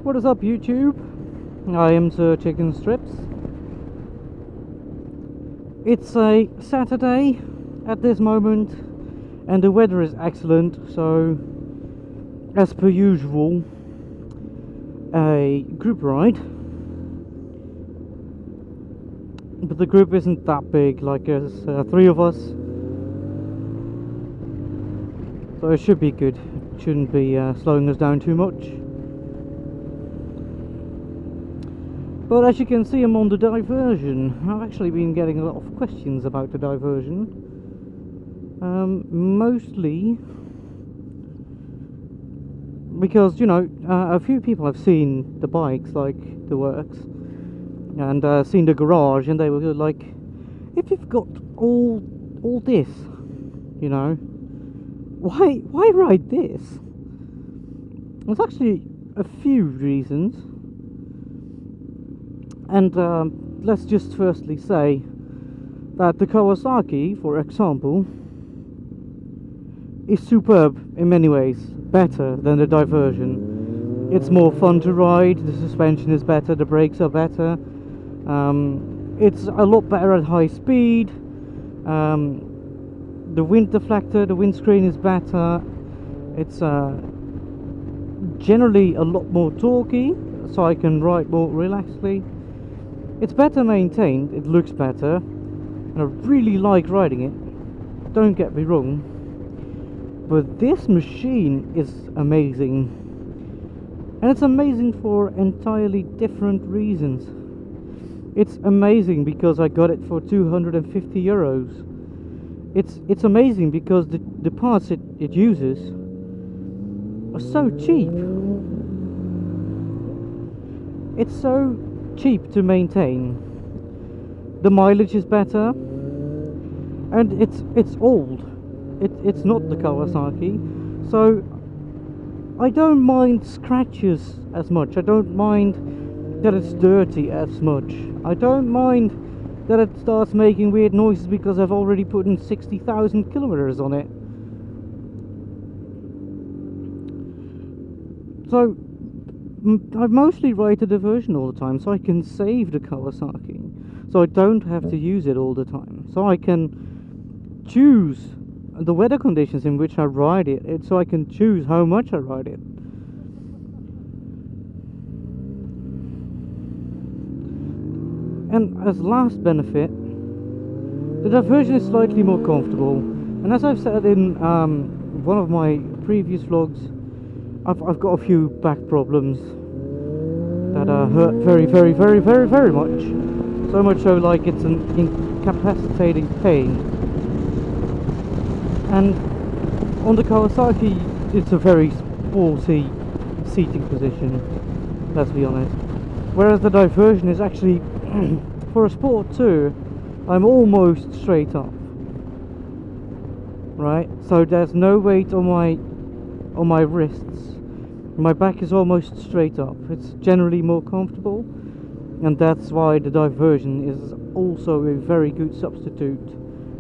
What is up, YouTube? I am Sir Chickenstrips. It's a Saturday at this moment and the weather is excellent, so as per usual, a group ride. But the group isn't that big, like there's 3 of us, so it should be good. It shouldn't be slowing us down too much. But as you can see, I'm on the Diversion. I've actually been getting a lot of questions about the Diversion. Mostly because, you know, a few people have seen the bikes, like the works, and seen the garage, and they were like, if you've got all this, you know, why ride this? There's actually a few reasons. And let's just firstly say that the Kawasaki, for example, is superb in many ways, better than the Diversion. It's more fun to ride, the suspension is better, the brakes are better, it's a lot better at high speed, the wind deflector, the windscreen is better, it's generally a lot more torquey, so I can ride more relaxedly. It's better maintained, it looks better, and I really like riding it, don't get me wrong, but this machine is amazing, and it's amazing for entirely different reasons. It's amazing because I got it for 250 euros. It's amazing because the parts it uses are so cheap. It's so cheap to maintain. The mileage is better, and it's old. It's not the Kawasaki, so I don't mind scratches as much. I don't mind that it's dirty as much. I don't mind that it starts making weird noises because I've already put in 60,000 kilometers on it. So I mostly ride the Diversion all the time, so I can save the Kawasaki, so I don't have to use it all the time, so I can choose the weather conditions in which I ride it, so I can choose how much I ride it. And as last benefit, the Diversion is slightly more comfortable, and as I've said in one of my previous vlogs, I've got a few back problems that hurt very much. So much so, like, it's an incapacitating pain. And on the Kawasaki, it's a very sporty seating position, let's be honest. Whereas the Diversion is actually, for a sport tour, I'm almost straight up. Right? So there's no weight on my wrists. My back is almost straight up. It's generally more comfortable, and that's why the Diversion is also a very good substitute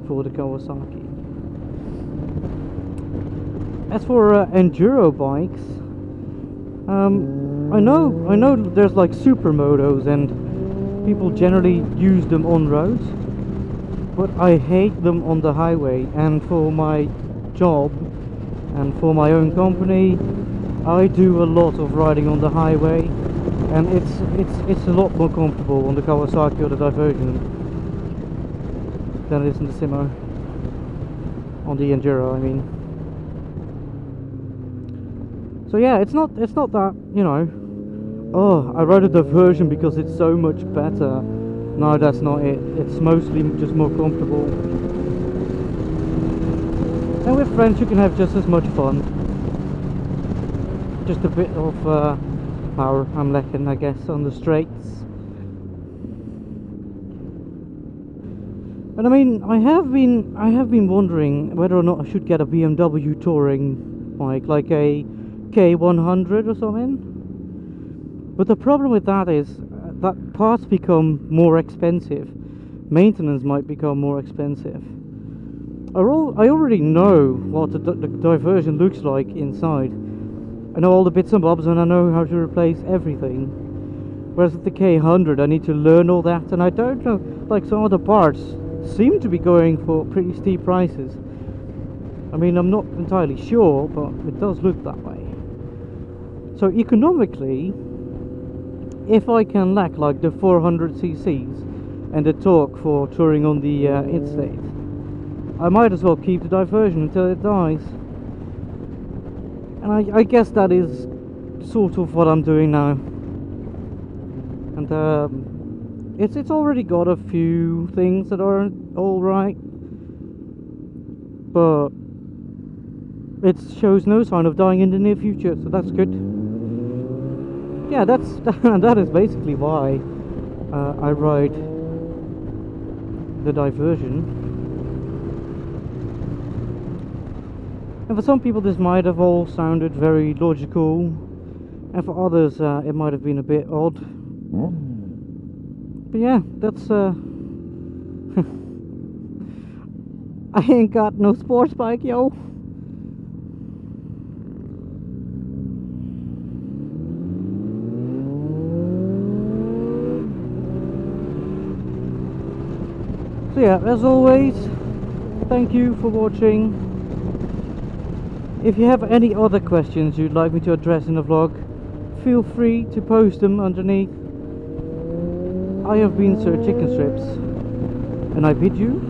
for the Kawasaki. As for enduro bikes, I know there's like supermotos and people generally use them on roads, but I hate them on the highway. And for my job and for my own company, I do a lot of riding on the highway, and it's a lot more comfortable on the Kawasaki or the Diversion than it is in the Simo, on the enduro, I mean. So yeah, it's not that, you know, oh, I ride a Diversion because it's so much better. No, that's not it. It's mostly just more comfortable, and with friends you can have just as much fun. Just a bit of power I'm lacking, I guess, on the straights. And I mean, I have been wondering whether or not I should get a BMW touring bike, like a K100 or something. But the problem with that is that parts become more expensive. Maintenance might become more expensive. I already know what the Diversion looks like inside. I know all the bits and bobs and I know how to replace everything. Whereas with the K100 I need to learn all that, and I don't know, like some of the parts seem to be going for pretty steep prices. I mean, I'm not entirely sure, but it does look that way. So economically, if I can lack like the 400cc's and the torque for touring on the interstate, I might as well keep the Diversion until it dies. And I guess that is sort of what I'm doing now. And it's already got a few things that are alright, but it shows no sign of dying in the near future, so that's good. Yeah, that is basically why I ride the Diversion. And for some people this might have all sounded very logical, and for others it might have been a bit odd. But yeah, that's I ain't got no sports bike, yo. So yeah, as always, thank you for watching. If you have any other questions you'd like me to address in the vlog, feel free to post them underneath. I have been Sir Chickenstrips, and I bid you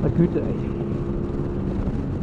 a good day.